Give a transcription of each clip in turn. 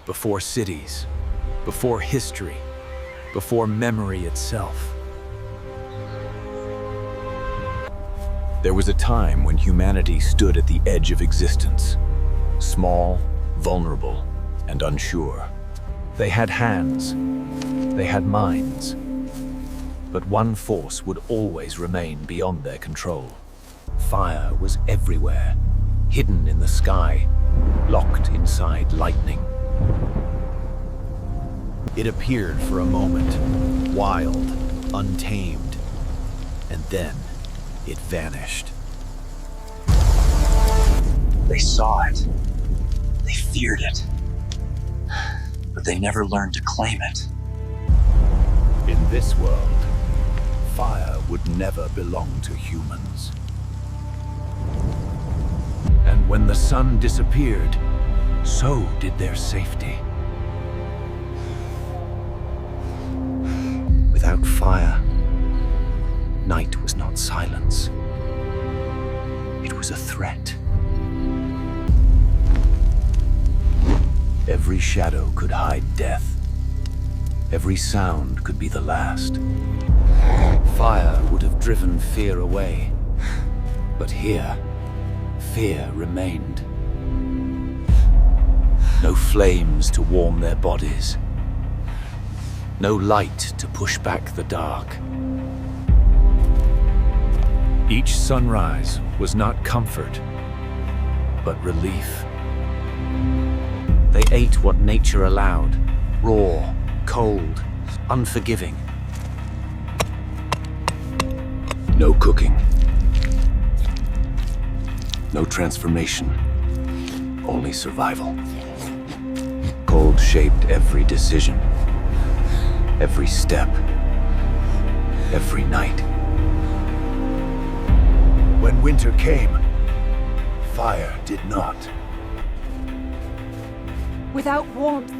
before cities, before history, before memory itself. There was a time when humanity stood at the edge of existence, small, vulnerable, and unsure. They had hands, they had minds, but one force would always remain beyond their control. Fire was everywhere, hidden in the sky, locked inside lightning. It appeared for a moment, wild, untamed, and then it vanished. They saw it. They feared it. But they never learned to claim it. In this world, fire would never belong to humans. And when the sun disappeared, so did their safety. Without fire, night was not silence. It was a threat. Every shadow could hide death. Every sound could be the last. Fire would have driven fear away. But here, fear remained. No flames to warm their bodies. No light to push back the dark. Each sunrise was not comfort, but relief. They ate what nature allowed, raw, cold, unforgiving. No cooking. No transformation. Only survival. Cold shaped every decision. Every step. Every night. When winter came, fire did not. Without warmth,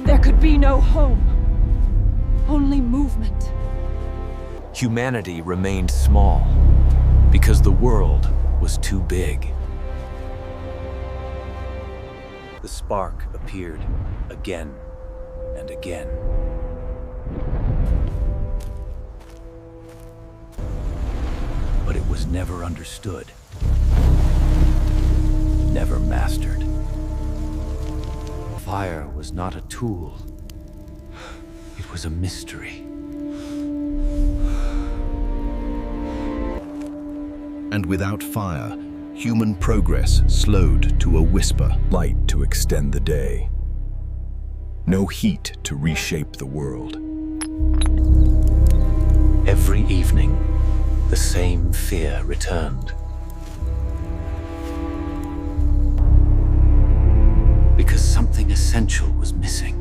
there could be no home. Only movement. Humanity remained small because the world was too big. The spark appeared again and again. But it was never understood, never mastered. Fire was not a tool. It was a mystery. And without fire, human progress slowed to a whisper. Light to extend the day. No heat to reshape the world. Every evening, the same fear returned. Because something essential was missing.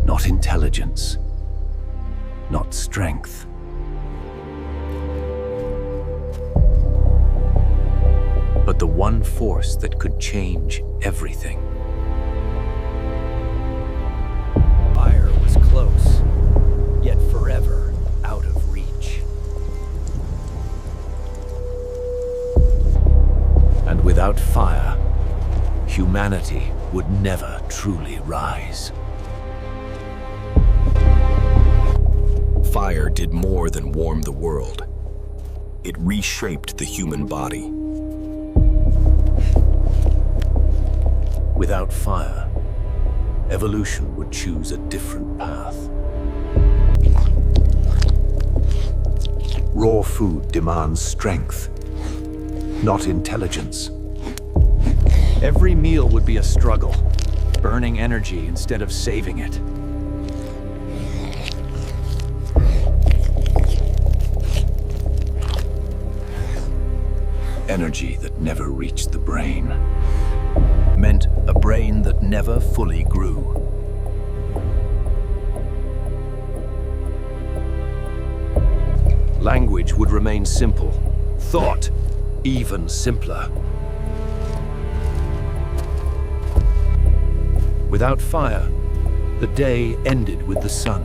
Not intelligence, not strength. But the one force that could change everything. Fire was close, yet forever out of reach. And without fire, humanity would never truly rise. Fire did more than warm the world. It reshaped the human body. Without fire, evolution would choose a different path. Raw food demands strength, not intelligence. Every meal would be a struggle, burning energy instead of saving it. Energy that never reached the brain meant a brain that never fully grew. Language would remain simple, thought even simpler. Without fire, the day ended with the sun.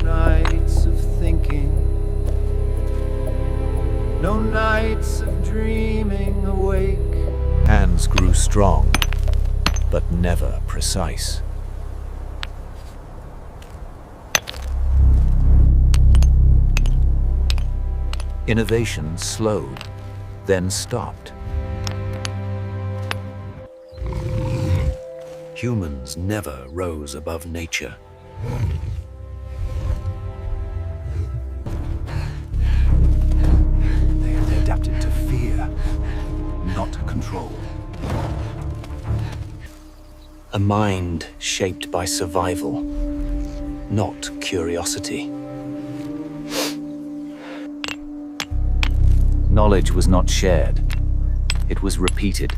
Nights of thinking, strong, but never precise. Innovation slowed, then stopped. Humans never rose above nature. They adapted to fear, not control. A mind shaped by survival, not curiosity. Knowledge was not shared, it was repeated.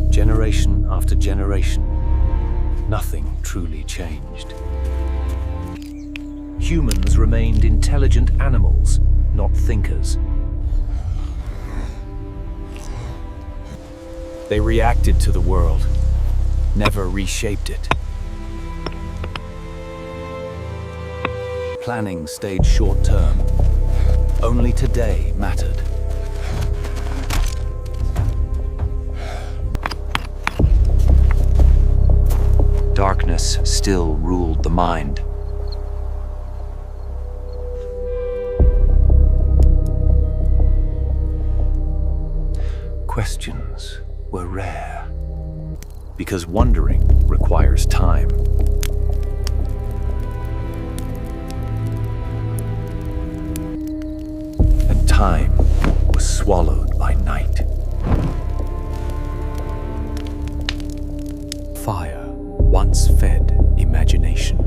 Generation after generation, nothing truly changed. Humans remained intelligent animals, not thinkers. They reacted to the world, never reshaped it. Planning stayed short-term. Only today mattered. Darkness still ruled the mind. Questions were rare, because wondering requires time. And time was swallowed by night. Fire once fed imagination.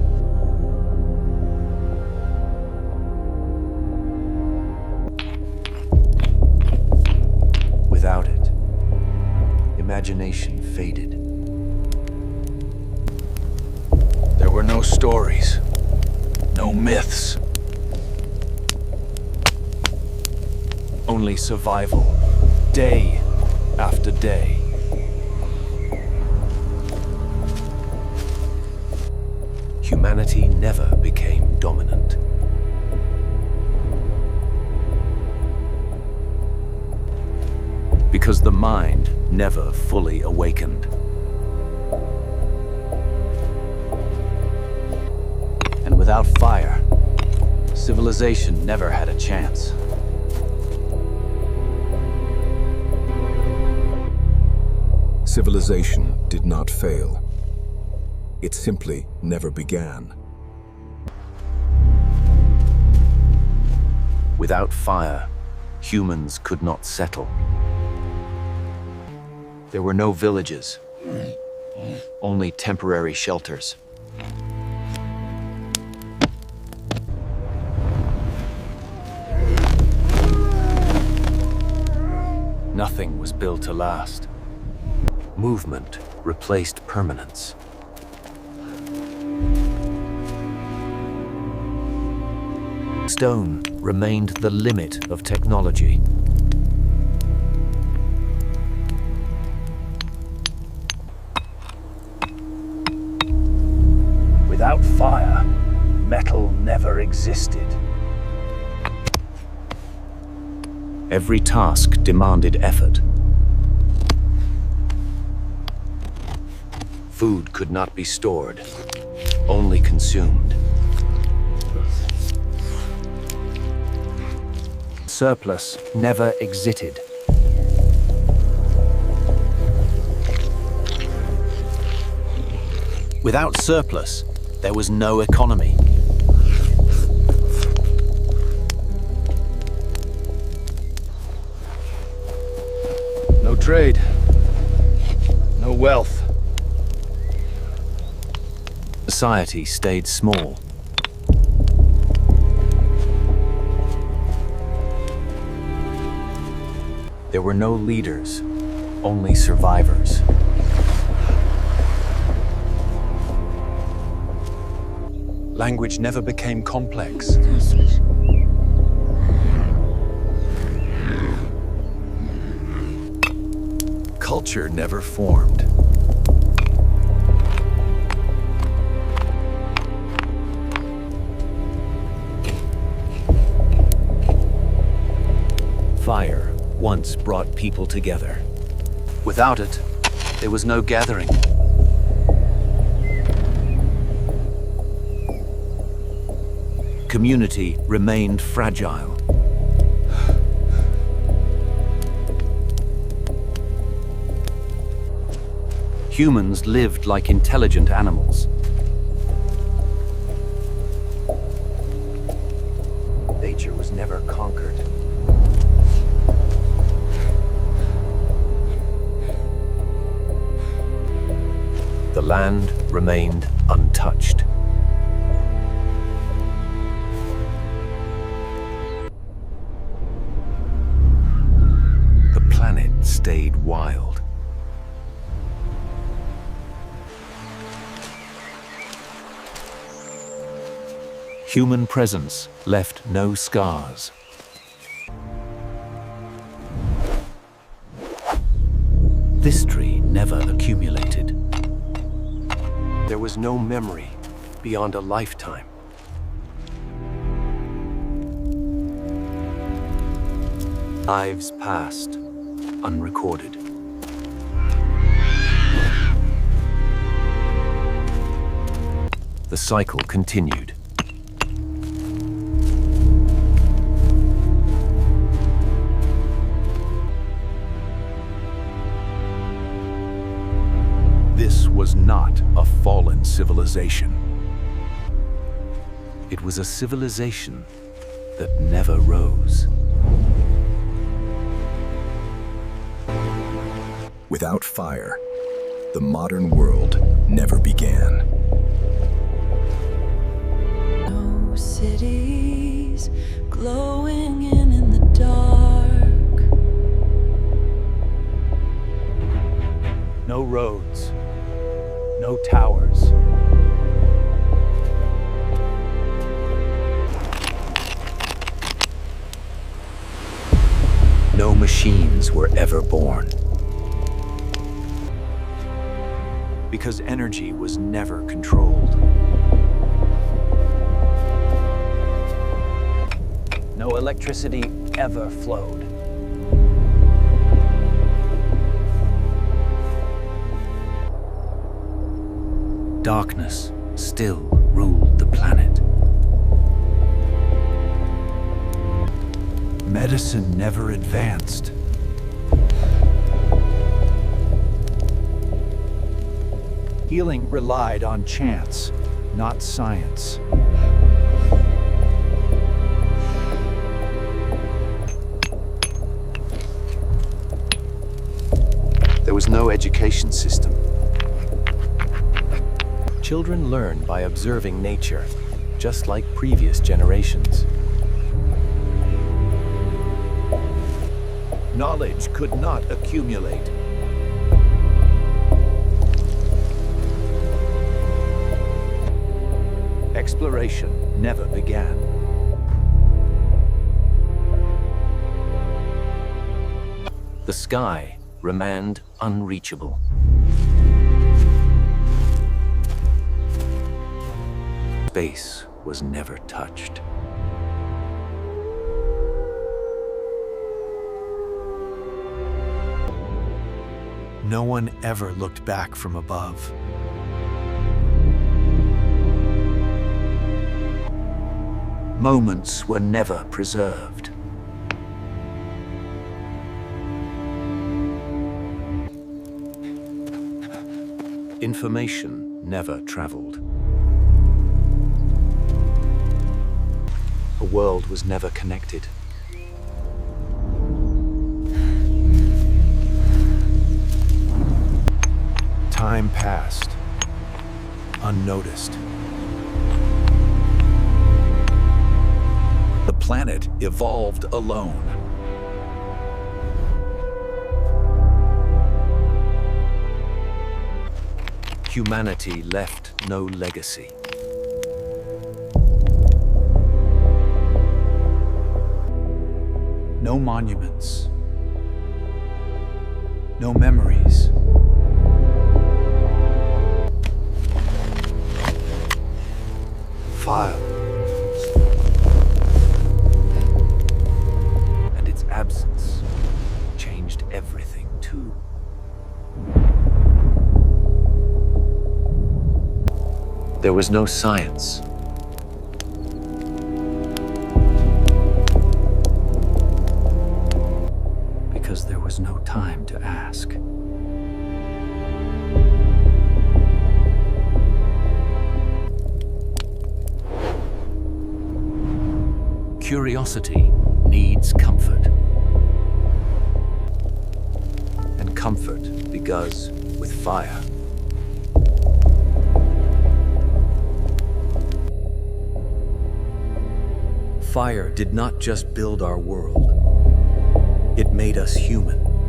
Without it, imagination faded. There were no stories, no myths. Only survival, day after day. Humanity never became dominant. Because the mind never fully awakened. And without fire, civilization never had a chance. Civilization did not fail. It simply never began. Without fire, humans could not settle. There were no villages, only temporary shelters. Nothing was built to last. Movement replaced permanence. Stone remained the limit of technology. Without fire, metal never existed. Every task demanded effort. Food could not be stored, only consumed. Surplus never existed. Without surplus, there was no economy. No trade, no wealth. Society stayed small. There were no leaders, only survivors. Language never became complex. Culture never formed. once brought people together. Without it, there was no gathering. Community remained fragile. Humans lived like intelligent animals. Nature was never conquered. The land remained untouched. The planet stayed wild. Human presence left no scars. History never accumulated. There was no memory beyond a lifetime. Lives passed, unrecorded. The cycle continued. This was not a fallen civilization. It was a civilization that never rose. Without fire, the modern world never began. No cities glowing in the dark. No roads, no towers. No machines were ever born. Because energy was never controlled. No electricity ever flowed. Darkness still ruled the planet. Medicine never advanced. Healing relied on chance, not science. There was no education system. Children learn by observing nature, just like previous generations. Knowledge could not accumulate. Exploration never began. The sky remained unreachable. Space was never touched. No one ever looked back from above. Moments were never preserved. Information never traveled. The world was never connected. Time passed, unnoticed. The planet evolved alone. Humanity left no legacy. No monuments. No memories. Fire. And its absence There was no science. Because there was no time to ask. Curiosity needs comfort. And comfort begins with fire. Fire did not just build our world. It made us human.